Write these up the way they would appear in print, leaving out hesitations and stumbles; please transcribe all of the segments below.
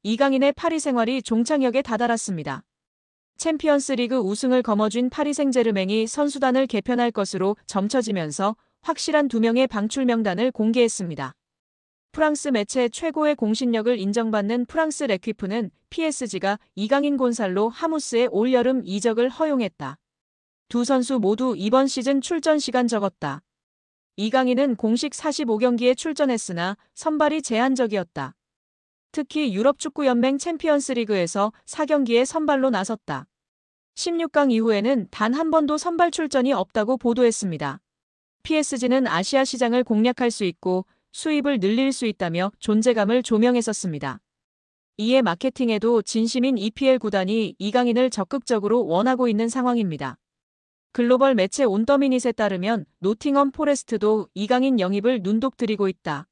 이강인의 파리 생활이 종착역에 다다랐습니다. 챔피언스리그 우승을 거머쥔 파리 생제르맹이 선수단을 개편할 것으로 점쳐지면서 확실한 2명의 방출 명단을 공개했습니다. 프랑스 매체 최고의 공신력을 인정받는 프랑스 레퀴프는 PSG가 이강인 곤살로 하무스의 올여름 이적을 허용했다. 두 선수 모두 이번 시즌 출전 시간 적었다. 이강인은 공식 45경기에 출전했으나 선발이 제한적이었다. 특히 유럽축구연맹 챔피언스리그에서 4경기에 선발로 나섰다. 16강 이후에는 단 한 번도 선발 출전이 없다고 보도했습니다. PSG는 아시아 시장을 공략할 수 있고 수입을 늘릴 수 있다며 존재감을 조명했었습니다. 이에 마케팅에도 진심인 EPL 구단이 이강인을 적극적으로 원하고 있는 상황입니다. 글로벌 매체 온더미닛에 따르면 노팅엄 포레스트도 이강인 영입을 눈독 들이고 있다.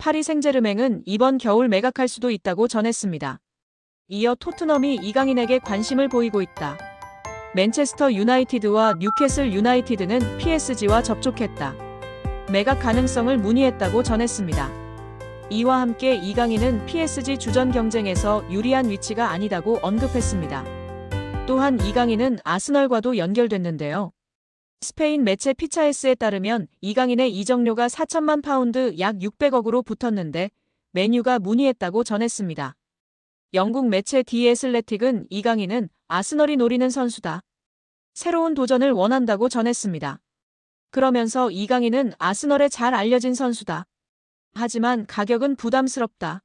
파리 생제르맹은 이번 겨울 매각할 수도 있다고 전했습니다. 이어 토트넘이 이강인에게 관심을 보이고 있다. 맨체스터 유나이티드와 뉴캐슬 유나이티드는 PSG와 접촉했다. 매각 가능성을 문의했다고 전했습니다. 이와 함께 이강인은 PSG 주전 경쟁에서 유리한 위치가 아니다고 언급했습니다. 또한 이강인은 아스널과도 연결됐는데요. 스페인 매체 피차에스에 따르면 이강인의 이적료가 4천만 파운드 약 600억으로 붙었는데 맨유가 문의했다고 전했습니다. 영국 매체 디 애슬레틱은 이강인은 아스널이 노리는 선수다. 새로운 도전을 원한다고 전했습니다. 그러면서 이강인은 아스널에 잘 알려진 선수다. 하지만 가격은 부담스럽다.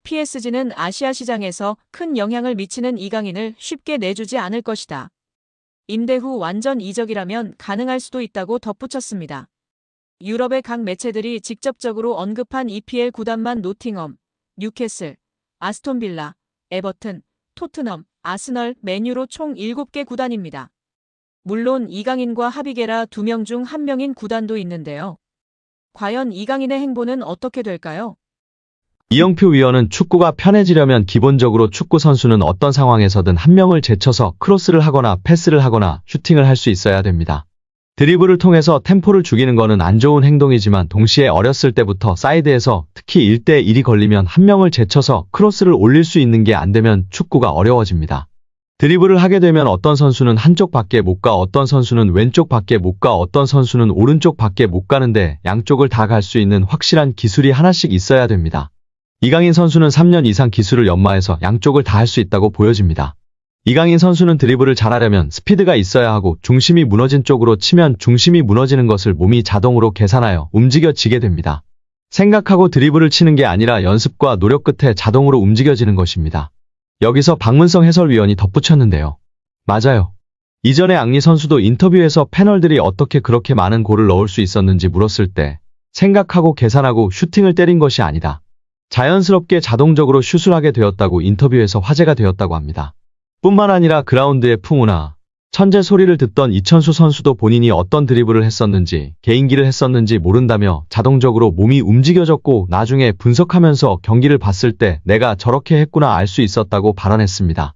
PSG는 아시아 시장에서 큰 영향을 미치는 이강인을 쉽게 내주지 않을 것이다. 임대 후 완전 이적이라면 가능할 수도 있다고 덧붙였습니다. 유럽의 각 매체들이 직접적으로 언급한 EPL 구단만 노팅엄, 뉴캐슬, 아스톤 빌라, 에버튼, 토트넘, 아스널, 맨유로 총 7개 구단입니다. 물론 이강인과 합의계라 2명 중 1명인 구단도 있는데요. 과연 이강인의 행보는 어떻게 될까요? 이영표 위원은 축구가 편해지려면 기본적으로 축구 선수는 어떤 상황에서든 한 명을 제쳐서 크로스를 하거나 패스를 하거나 슈팅을 할 수 있어야 됩니다. 드리블을 통해서 템포를 죽이는 거는 안 좋은 행동이지만 동시에 어렸을 때부터 사이드에서 특히 1대1이 걸리면 한 명을 제쳐서 크로스를 올릴 수 있는 게 안 되면 축구가 어려워집니다. 드리블을 하게 되면 어떤 선수는 한쪽 밖에 못 가, 어떤 선수는 왼쪽 밖에 못 가, 어떤 선수는 오른쪽 밖에 못 가는데 양쪽을 다 갈 수 있는 확실한 기술이 하나씩 있어야 됩니다. 이강인 선수는 3년 이상 기술을 연마해서 양쪽을 다 할 수 있다고 보여집니다. 이강인 선수는 드리블을 잘하려면 스피드가 있어야 하고 중심이 무너진 쪽으로 치면 중심이 무너지는 것을 몸이 자동으로 계산하여 움직여지게 됩니다. 생각하고 드리블을 치는 게 아니라 연습과 노력 끝에 자동으로 움직여지는 것입니다. 여기서 박문성 해설위원이 덧붙였는데요. 맞아요. 이전에 앙리 선수도 인터뷰에서 패널들이 어떻게 그렇게 많은 골을 넣을 수 있었는지 물었을 때 생각하고 계산하고 슈팅을 때린 것이 아니다. 자연스럽게 자동적으로 슛을 하게 되었다고 인터뷰에서 화제가 되었다고 합니다. 뿐만 아니라 그라운드의 풍우나 천재 소리를 듣던 이천수 선수도 본인이 어떤 드리블을 했었는지 개인기를 했었는지 모른다며 자동적으로 몸이 움직여졌고 나중에 분석하면서 경기를 봤을 때 내가 저렇게 했구나 알 수 있었다고 발언했습니다.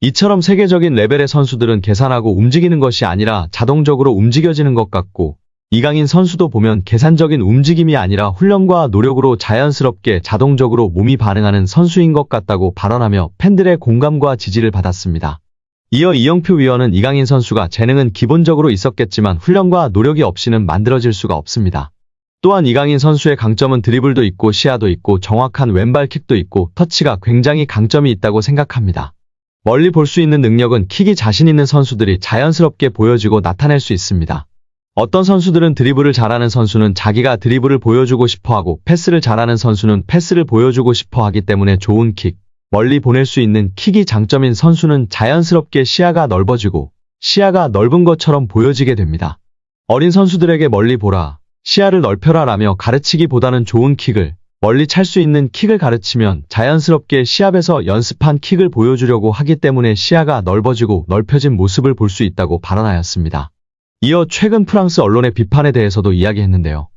이처럼 세계적인 레벨의 선수들은 계산하고 움직이는 것이 아니라 자동적으로 움직여지는 것 같고 이강인 선수도 보면 계산적인 움직임이 아니라 훈련과 노력으로 자연스럽게 자동적으로 몸이 반응하는 선수인 것 같다고 발언하며 팬들의 공감과 지지를 받았습니다. 이어 이영표 위원은 이강인 선수가 재능은 기본적으로 있었겠지만 훈련과 노력이 없이는 만들어질 수가 없습니다. 또한 이강인 선수의 강점은 드리블도 있고 시야도 있고 정확한 왼발킥도 있고 터치가 굉장히 강점이 있다고 생각합니다. 멀리 볼 수 있는 능력은 킥이 자신 있는 선수들이 자연스럽게 보여지고 나타낼 수 있습니다. 어떤 선수들은 드리블을 잘하는 선수는 자기가 드리블을 보여주고 싶어하고 패스를 잘하는 선수는 패스를 보여주고 싶어하기 때문에 좋은 킥, 멀리 보낼 수 있는 킥이 장점인 선수는 자연스럽게 시야가 넓어지고 시야가 넓은 것처럼 보여지게 됩니다. 어린 선수들에게 멀리 보라, 시야를 넓혀라 라며 가르치기보다는 좋은 킥을, 멀리 찰 수 있는 킥을 가르치면 자연스럽게 시합에서 연습한 킥을 보여주려고 하기 때문에 시야가 넓어지고 넓혀진 모습을 볼 수 있다고 발언하였습니다. 이어 최근 프랑스 언론의 비판에 대해서도 이야기했는데요.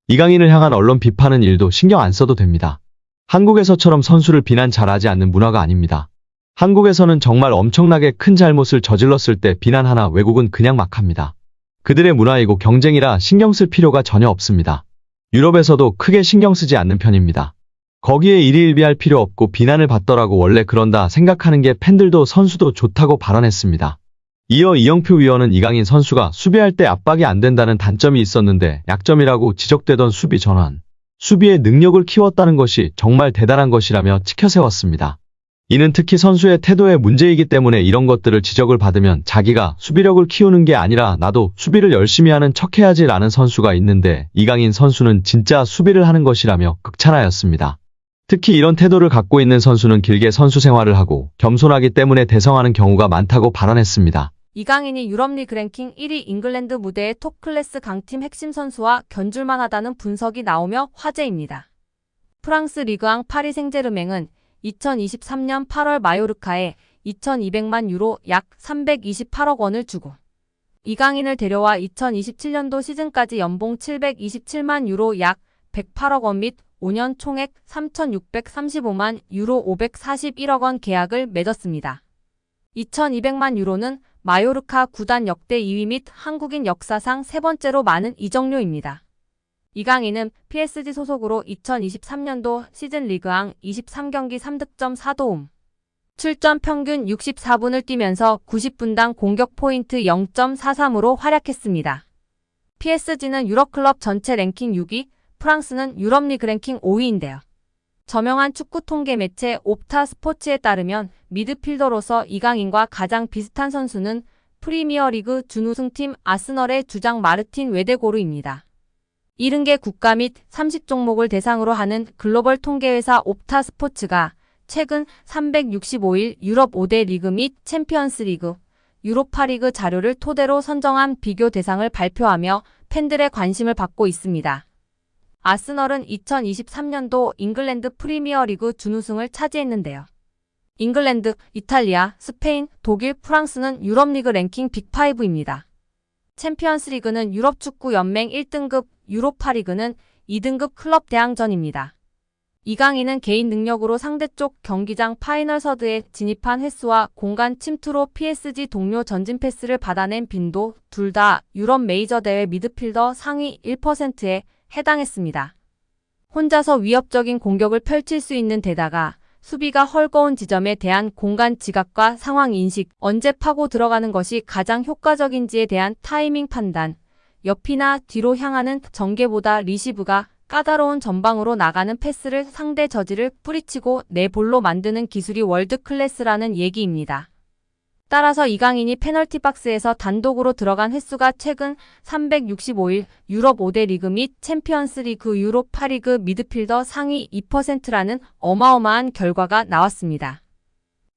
이강인을 향한 언론 비판은 일도 신경 안 써도 됩니다. 한국에서처럼 선수를 비난 잘하지 않는 문화가 아닙니다. 한국에서는 정말 엄청나게 큰 잘못을 저질렀을 때 비난하나 외국은 그냥 막 합니다. 그들의 문화이고 경쟁이라 신경 쓸 필요가 전혀 없습니다. 유럽에서도 크게 신경 쓰지 않는 편입니다. 거기에 일희일비할 필요 없고 비난을 받더라고 원래 그런다 생각하는 게 팬들도 선수도 좋다고 발언했습니다. 이어 이영표 위원은 이강인 선수가 수비할 때 압박이 안 된다는 단점이 있었는데 약점이라고 지적되던 수비 전환, 수비의 능력을 키웠다는 것이 정말 대단한 것이라며 치켜세웠습니다. 이는 특히 선수의 태도의 문제이기 때문에 이런 것들을 지적을 받으면 자기가 수비력을 키우는 게 아니라 나도 수비를 열심히 하는 척해야지 라는 선수가 있는데 이강인 선수는 진짜 수비를 하는 것이라며 극찬하였습니다. 특히 이런 태도를 갖고 있는 선수는 길게 선수 생활을 하고 겸손하기 때문에 대성하는 경우가 많다고 발언했습니다. 이강인이 유럽리그 랭킹 1위 잉글랜드 무대의 톱클래스 강팀 핵심 선수와 견줄만 하다는 분석이 나오며 화제입니다. 프랑스 리그앙 파리 생제르맹은 2023년 8월 마요르카에 2,200만 유로 약 328억 원을 주고 이강인을 데려와 2027년도 시즌까지 연봉 727만 유로 약 108억 원 및 5년 총액 3,635만 유로 541억 원 계약을 맺었습니다. 2,200만 유로는 마요르카 구단 역대 2위 및 한국인 역사상 세 번째로 많은 이적료입니다. 이강인은 PSG 소속으로 2023년도 시즌 리그앙 23경기 3득점 4도움, 출전 평균 64분을 뛰면서 90분당 공격 포인트 0.43으로 활약했습니다. PSG는 유럽클럽 전체 랭킹 6위, 프랑스는 유럽리그 랭킹 5위인데요. 저명한 축구 통계 매체 옵타 스포츠에 따르면 미드필더로서 이강인과 가장 비슷한 선수는 프리미어리그 준우승팀 아스널의 주장 마르틴 웨데고르입니다. 70개 국가 및 30종목을 대상으로 하는 글로벌 통계회사 옵타 스포츠가 최근 365일 유럽 5대 리그 및 챔피언스 리그, 유로파리그 자료를 토대로 선정한 비교 대상을 발표하며 팬들의 관심을 받고 있습니다. 아스널은 2023년도 잉글랜드 프리미어리그 준우승을 차지했는데요. 잉글랜드, 이탈리아, 스페인, 독일, 프랑스는 유럽리그 랭킹 빅5입니다. 챔피언스리그는 유럽축구연맹 1등급, 유로파리그는 2등급 클럽 대항전입니다. 이강인은 개인 능력으로 상대쪽 경기장 파이널 서드에 진입한 횟수와 공간 침투로 PSG 동료 전진 패스를 받아낸 빈도 둘 다 유럽 메이저 대회 미드필더 상위 1%에 해당했습니다. 혼자서 위협적인 공격을 펼칠 수 있는 데다가 수비가 헐거운 지점에 대한 공간 지각과 상황 인식, 언제 파고 들어가는 것이 가장 효과적인지에 대한 타이밍 판단, 옆이나 뒤로 향하는 전개보다 리시브가 까다로운 전방으로 나가는 패스를 상대 저지를 뿌리치고 내 볼로 만드는 기술이 월드 클래스라는 얘기입니다. 따라서 이강인이 페널티 박스에서 단독으로 들어간 횟수가 최근 365일 유럽 5대 리그 및 챔피언스 리그 유로파리그 미드필더 상위 2%라는 어마어마한 결과가 나왔습니다.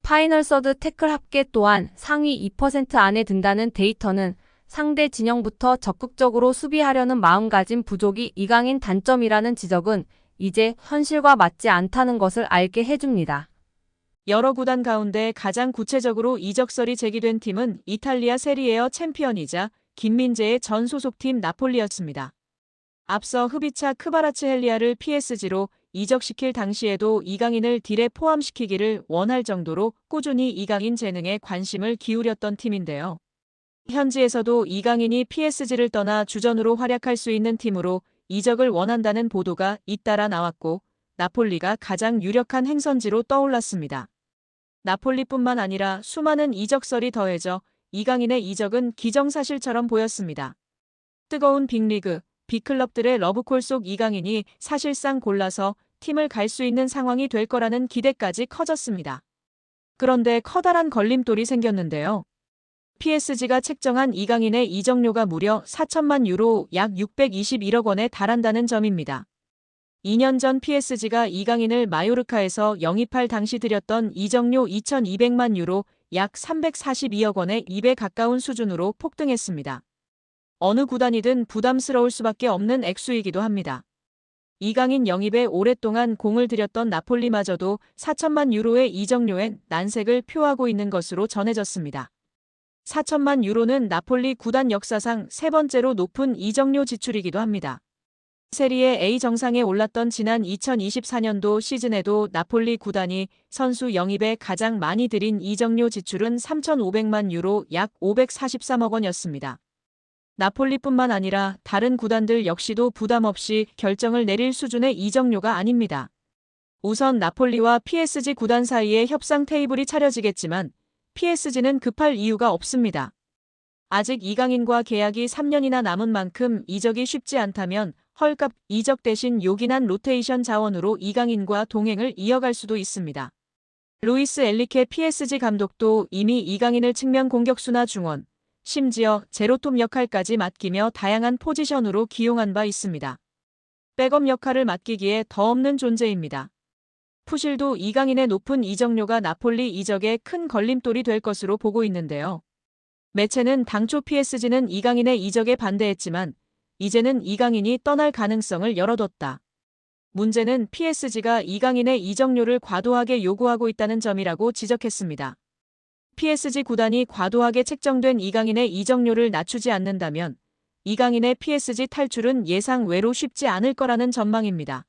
파이널 서드 태클 합계 또한 상위 2% 안에 든다는 데이터는 상대 진영부터 적극적으로 수비하려는 마음가짐 부족이 이강인 단점이라는 지적은 이제 현실과 맞지 않다는 것을 알게 해줍니다. 여러 구단 가운데 가장 구체적으로 이적설이 제기된 팀은 이탈리아 세리에어 챔피언이자 김민재의 전 소속팀 나폴리였습니다. 앞서 흡이차 크바라츠헬리아를 PSG로 이적시킬 당시에도 이강인을 딜에 포함시키기를 원할 정도로 꾸준히 이강인 재능에 관심을 기울였던 팀인데요. 현지에서도 이강인이 PSG를 떠나 주전으로 활약할 수 있는 팀으로 이적을 원한다는 보도가 잇따라 나왔고 나폴리가 가장 유력한 행선지로 떠올랐습니다. 나폴리뿐만 아니라 수많은 이적설이 더해져 이강인의 이적은 기정사실처럼 보였습니다. 뜨거운 빅리그, 빅클럽들의 러브콜 속 이강인이 사실상 골라서 팀을 갈 수 있는 상황이 될 거라는 기대까지 커졌습니다. 그런데 커다란 걸림돌이 생겼는데요. PSG가 책정한 이강인의 이적료가 무려 4천만 유로 약 621억 원에 달한다는 점입니다. 2년 전 PSG가 이강인을 마요르카에서 영입할 당시 들였던 이적료 2,200만 유로 약 342억 원의 2배 가까운 수준으로 폭등했습니다. 어느 구단이든 부담스러울 수밖에 없는 액수이기도 합니다. 이강인 영입에 오랫동안 공을 들였던 나폴리마저도 4천만 유로의 이적료엔 난색을 표하고 있는 것으로 전해졌습니다. 4천만 유로는 나폴리 구단 역사상 세 번째로 높은 이적료 지출이기도 합니다. 세리에 A 정상에 올랐던 지난 2024년도 시즌에도 나폴리 구단이 선수 영입에 가장 많이 들인 이적료 지출은 3,500만 유로 약 543억 원이었습니다. 나폴리뿐만 아니라 다른 구단들 역시도 부담 없이 결정을 내릴 수준의 이적료가 아닙니다. 우선 나폴리와 PSG 구단 사이에 협상 테이블이 차려지겠지만 PSG는 급할 이유가 없습니다. 아직 이강인과 계약이 3년이나 남은 만큼 이적이 쉽지 않다면 헐값 이적 대신 요긴한 로테이션 자원으로 이강인과 동행을 이어갈 수도 있습니다. 루이스 엘리케 PSG 감독도 이미 이강인을 측면 공격수나 중원, 심지어 제로톱 역할까지 맡기며 다양한 포지션으로 기용한 바 있습니다. 백업 역할을 맡기기에 더 없는 존재입니다. 푸실도 이강인의 높은 이적료가 나폴리 이적에 큰 걸림돌이 될 것으로 보고 있는데요. 매체는 당초 PSG는 이강인의 이적에 반대했지만 이제는 이강인이 떠날 가능성을 열어뒀다. 문제는 PSG가 이강인의 이적료를 과도하게 요구하고 있다는 점이라고 지적했습니다. PSG 구단이 과도하게 책정된 이강인의 이적료를 낮추지 않는다면 이강인의 PSG 탈출은 예상 외로 쉽지 않을 거라는 전망입니다.